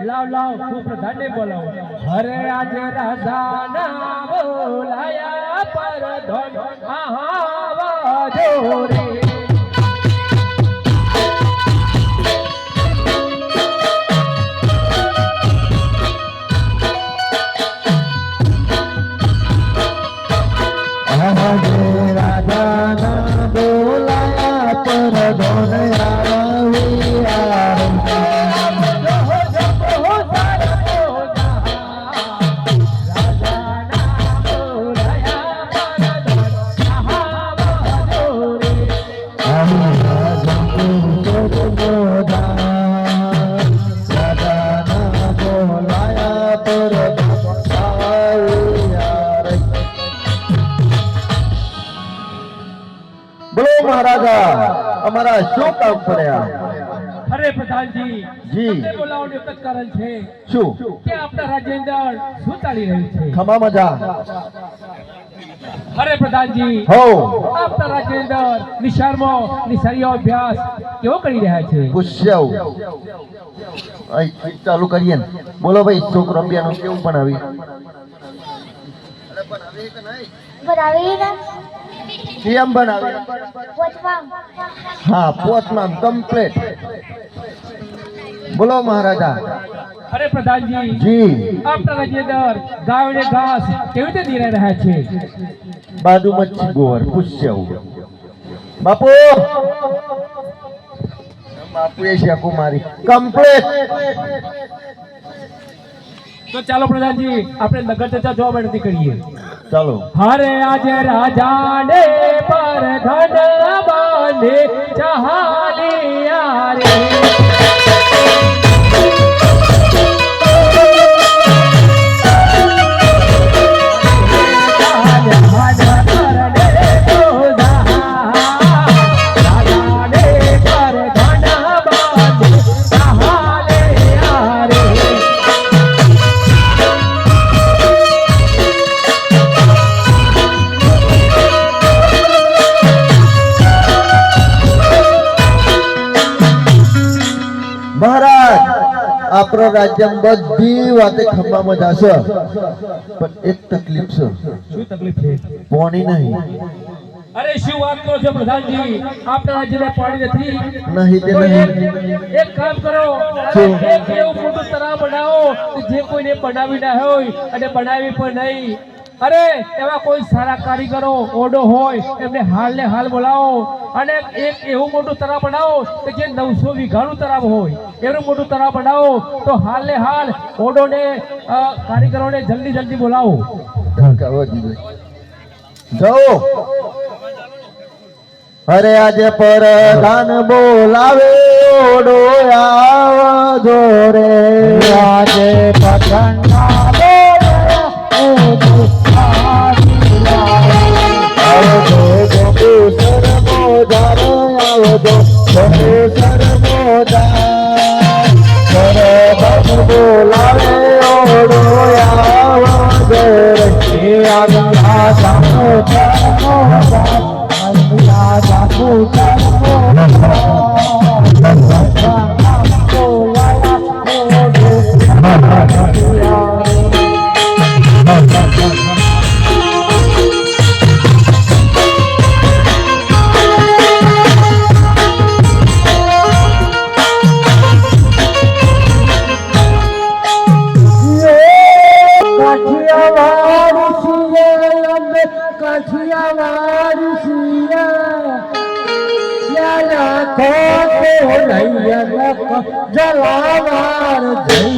लाव लाव खूप प्रधान्य बोलाव अरे आज राजाना बोलाया पर धन आवा जोरे राजाना बोलाया पर धन हमारा शो काम પડ્યા અરે પ્રધાનજી જી તમને બોલાવવાનું એક જ કારણ છે શું કે આપણા રાજ્યની અંદર શું ચાલી રહ્યું છે ખમા મજા અરે પ્રધાનજી હો આપણા રાજ્યની અંદર નિશાળમાં નિશાળીઓ અભ્યાસ કેવો કરી રહ્યા છે પૂછ્યો અહીં ચાલુ કરીએ ને બોલો ભાઈ છોકરો અભ્યાસનું કેવું પણ આવી બનાવી ને કેમ બનાવે પોચમાં હા પોચમાં કમ્પ્લીટ બોલો મહારાજા અરે પ્રધાનજી જી આપણા રાજ્યની અંદર ગાયોને ઘાસ કેવી રીતે દીરાઈ રહ્યા છે બાજુ મચ્છી ગોર પૂછ્યો બાપુ બાપુ એ છે કુમારી કમ્પ્લીટ તો ચાલો પ્રધાનજી આપણે નગર ચર્ચા જોવા માટે કરીએ ચાલો હરે આજે રાજાને પર ધન બાંધે ચાલિયા રે આપણો રાજ્યમાં બધી વાતે ખંભામાં જશે પણ એક તકલીફ છે શું તકલીફ છે પાણી નહીં અરે શું વાત કરો છો પ્રધાનજી આપણા રાજ્યમાં પાણી નથી નહીં તે નહીં એક કામ કરો એક એવું મોટું તળાવ બનાવો જે કોઈને બનાવી ના હોય અને બનાવી પણ નહીં અરે એવા કોઈ સારા કારીગરો ઓડો હોય એમને હાલ ને હાલ બોલાવો અને એક એવું મોટું તળાવ બનાવો કે જે 900 વીઘાનું તળાવ હોય એવું મોટું તળાવ બનાવો તો હાલ ને હાલ ઓડોને કારીગરોને જલ્દી જલ્દી બોલાવો. જાઓ. અરે આજે પરધાન બોલાવે ઓડો આવજો રે. આજે પરધાન બોલાવે ઓડો આવજો જલાવાર આજે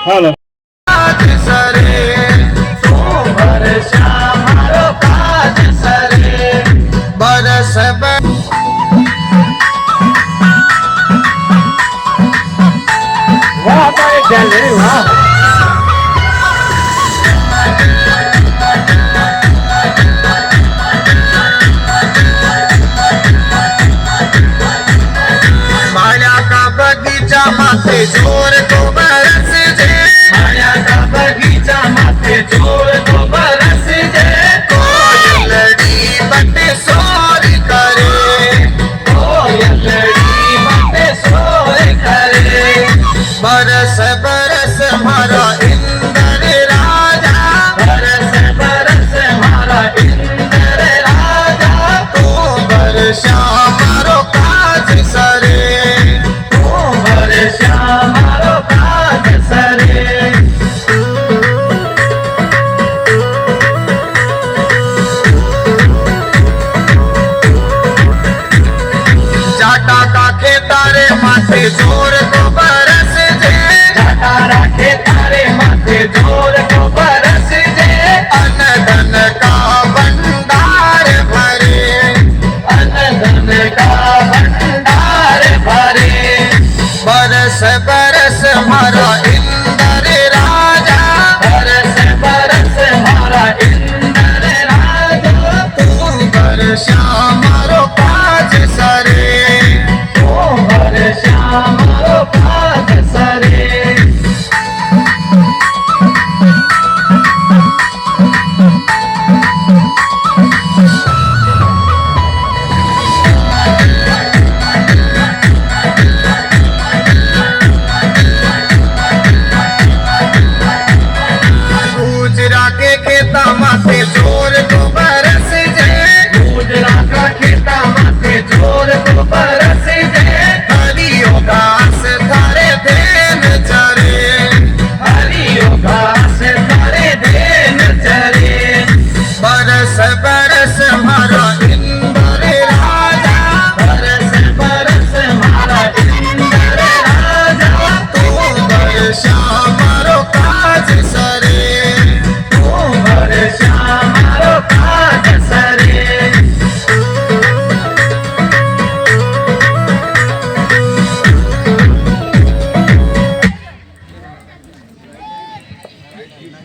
હાલો વાહ ભાઈ જલ્દી વાહ माथे जोर तो बरस जे माया का बगीचा माथे जोर तो बरस जे कोयलड़ी बटे सोर करे कोयलड़ी बटे सोर करे बरस बरस मारा इंद्र राजा बरस बरस मारा इंद्र राजा तू बरसा मारो काज सरे श्याम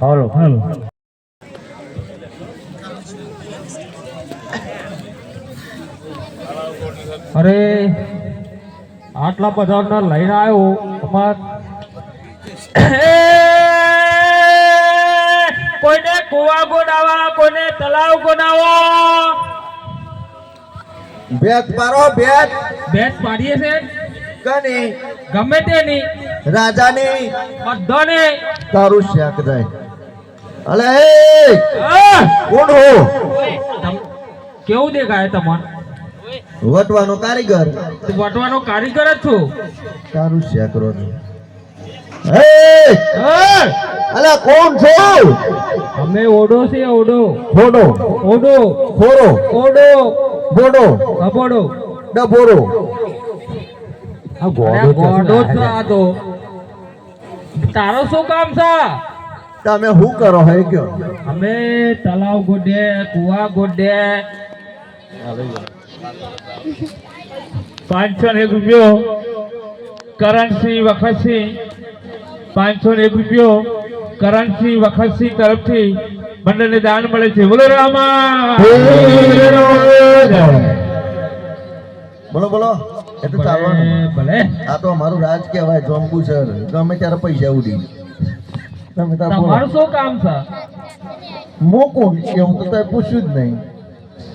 હાલો હાલો અરે આટલા બધા લઈને આવ્યો કોઈને કુવા ગોડાવા કોઈને તલાવ ગોડાવો ભેટ પારો ભેટ ભેંસ પાડીએ છે કની ગમે તેની રાજાની બધાને તારું શાક જાય અલે એ આ! કોણ હો કેવું દેખાય તમને વટવાનો કારીગર વટવાનો કારીગર જ છું તારું શાક રો એ આ! અલે કોણ છો અમે ઓડો છે ઓડો ખોડો ઓડો ખોરો ઓડો બોડો કબોડો ડબોરો આ અરે ગોડો ગોડો જ છે આ તો તારો શું કામ છે તમે શું કરો હે કયો અમે તલાવ ગોડે કુવા ગોડે 501 રૂપિયો કરન્સી વખતથી 501 રૂપિયો કરન્સી વખતથી તરફથી મંડળને દાન મળે છે બોલો રામા બોલો બોલો એ તો ચાલવાનું ભલે આ તો અમારું રાજ કહેવાય જોંબુસર ગમે ત્યારે પૈસા ઉડી તમે તાર બોલો તમારું શું કામ છે મોકો એવું તો તને પૂછ્યું જ નહીં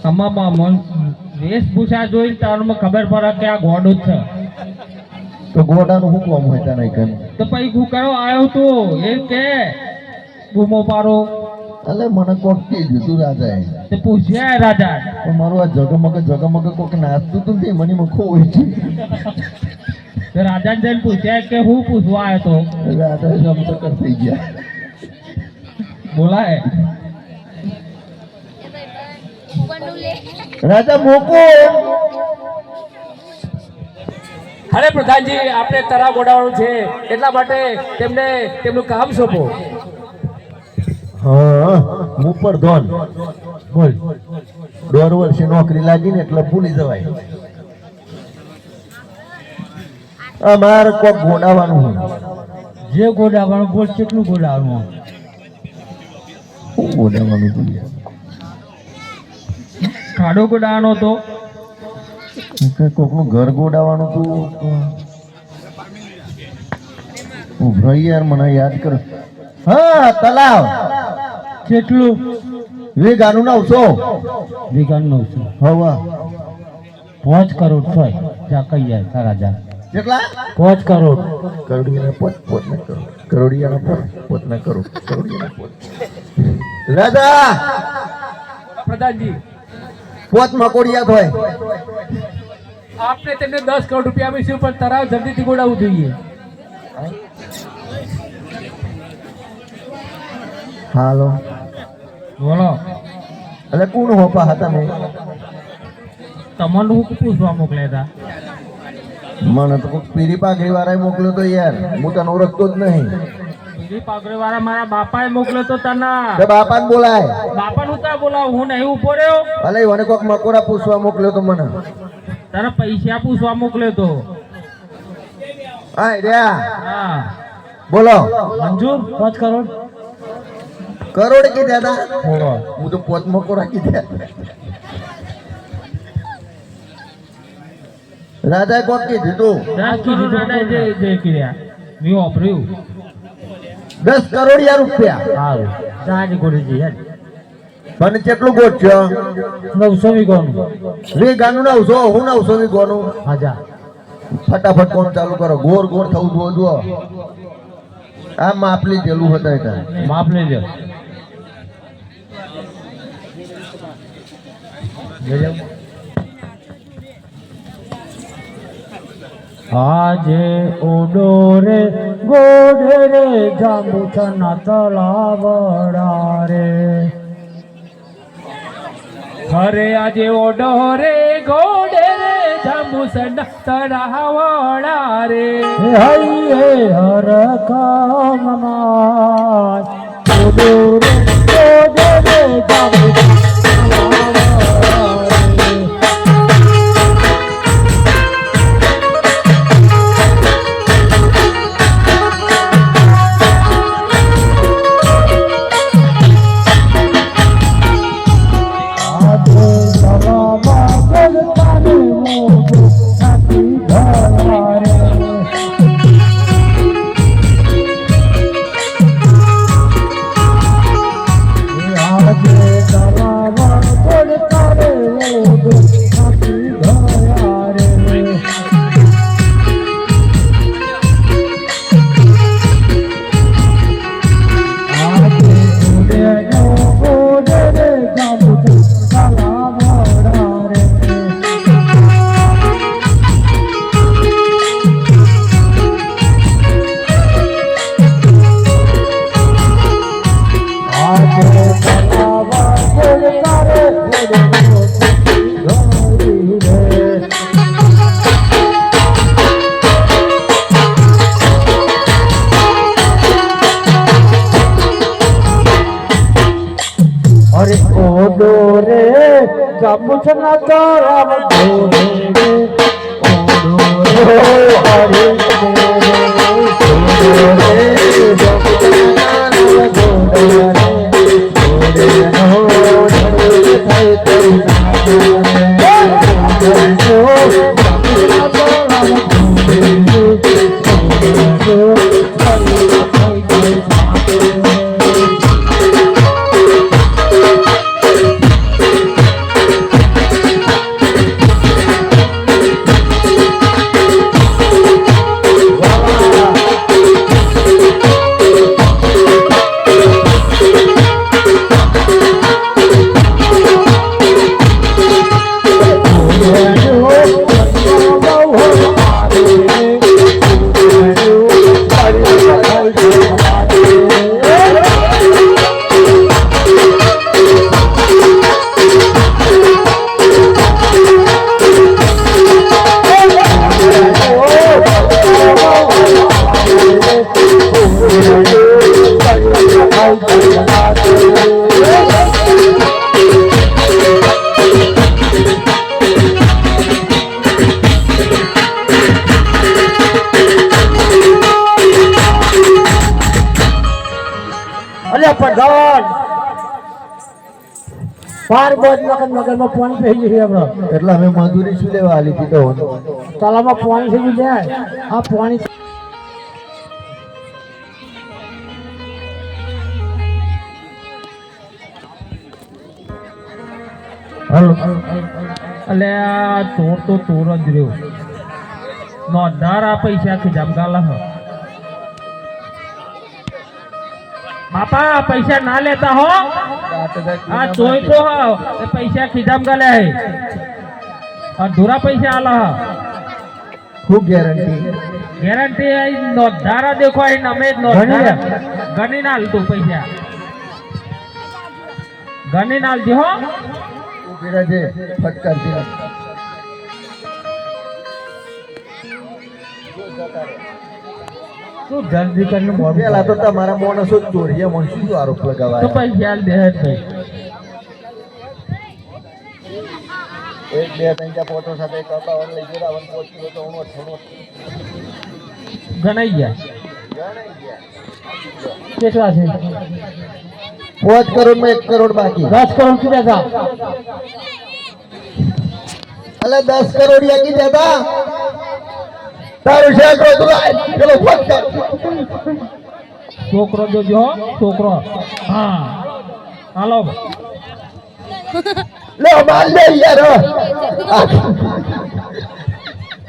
આમાં વેશભૂષા જોઈને તારમાં ખબર પડે કે આ ગોડો જ છે તો ગોડાનું શું કામ હોય તને કઈ તો પછી હું કરો આવ્યો તું એ કે બૂમો પારો અલે મને કોક કીધું તું રાજાએ તે પૂછ્યા રાજા પણ મારું આ જગમગ કોક નાચતું તું ને મને મખો હોય છે તે રાજાને જઈને પૂછ્યા કે હું પૂછવા આવ્યો તો રાજાએ જમતકર થઈ ગયા બોલાય રાજા મોકો અરે પ્રધાનજી આપણે તરાવ ગોડાવાનું છે એટલા માટે તેમને તેમનું કામ સોંપો હા હું પર ધોન બોલ 1.5 વર્ષે નોકરી લાગી ને એટલે ભૂલી જવાય અમારે કોક ગોડાવાનું હોય જે ગોડાવાનું બોલ કેટલું ગોડાવાનું શું ગોડાવાનું જોઈએ ખાડો ગોડાવાનો તો કોકનું ઘર ગોડાવાનું તું ઉભરો યાર મને યાદ કર હા તલાવ કેટલું વેગાનું 900 વીઘાનું છે હવા 5 કરોડ થાય જા કઈ જાય તારા જા કેટલા 5 કરોડ કરોડિયાના પોત ને કરો કરોડિયાના પોત ને કરો કરોડિયાના પોત રાજા પ્રધાનજી પોત મકોડિયા થાય આપણે તેમને 10 કરોડ રૂપિયા આપીશું પણ તરાવ જલ્દીથી ગોડાવવું જોઈએ હાલો બોલો એટલે કોણ હોપા હતા મેં તમને હું પૂછવા મોકલ્યા હતા મને તો કોઈક પીરી પાઘડી વાળાએ મોકલ્યો તો યાર હું તને ઓળખતો જ નહીં બીજી પાઘડી વાળા મારા બાપાએ મોકલ્યો તો તને તે બાપાને બોલાય બાપાનું ત્યાં બોલાવ હું નહીં ઉભો રહ્યો અલે મને કોઈક મકોડા પૂછવા મોકલ્યો તો મને તારા પૈસા પૂછવા મોકલ્યો તો હાય રહ્યા હા બોલો મંજૂર 5 કરોડ કરોડ કીધા હતા બોલો હું તો પોત મકોડા કીધા રાજાએ કોક કીધું તું મેં વાપર્યું 10 કરોડિયા રૂપિયા સારું ચાર્જ કરી દઈએ મને કેટલું ગોટ છે 900 વીઘાનું વીઘાનું 900 હું 900 વીઘાનું હજાર ફટાફટ કોણ ચાલુ કરો ગોળ ગોળ થવું જુઓ આ માપલી જેલું હતા એટલે માપ લેજો આજે ઓડો રે ગોઢે રે જાંબુચના તલાવડા રે અરે આજે ઓડો રે ગોઢે રે જાંબુચના તલાવડા રે હૈ હર કામમાં ઓડો રે ગોઢે રે જાંબુચના અરે ઓડો રે ગામુછ ના તારા ઓડો રે હરે પ્રધાન પાર બોજ મગર માં પાણી પી ગયું આપણે એટલે અમે મજૂરી શું લેવા આલી હતી તો તલામાં પાણી થઈ ગયું આ પાણી અલે આ ચોર તો ચોર જ રહ્યો નો ધારા પૈસા ખીજામ ગાલા હ બાપા પૈસા ના લેતા હો આ ચોય તો એ पैसा खिजाम गले है और दूरा पैसा आला खूब गारंटी गारंटी है नोधारा देखो है नमे नोधारा गनी नाल तू पैसा गनी नाल जी हो मेरा जे फटकार दिया तू जल्दी करने मोर પેલા તો તમારા માણસો ચોરીયા માણસો શું આરોપ तो લગાવાય पैसा दे है એક બે ત્રણ ચાર ફોટો સાથે કપાવન લઈ જોરાવન પોચી તો ઉનો થોડો गनाई गया ગણાઈ ગયા કેટલા છે 5 કરોડ માં 1 કરોડ બાકી 10 કરોડ की देगा અલે 10 કરોડિયા કી દેતા તારું શેર કો તું ચલો ફટકાર છોકરો જો છોકરો હા હાલો લે માર દે યાર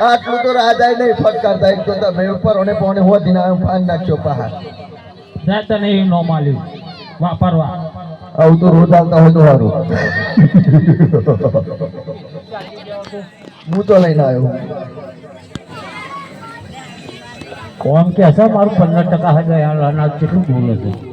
આટલું તો રાજાય નહીં ફટકારતા એક તો તમે ઉપર ઓને પોણે હોદી ના ફાન નાખ્યો પહાડ જાતા નહીં નો માલી વાપરવા આવું તો રોજ આવતા હોય તો સારું હું તો લઈને આવ્યો કોમ કે છે મારું 15% હજાર અનાજ કેટલું બોલે છે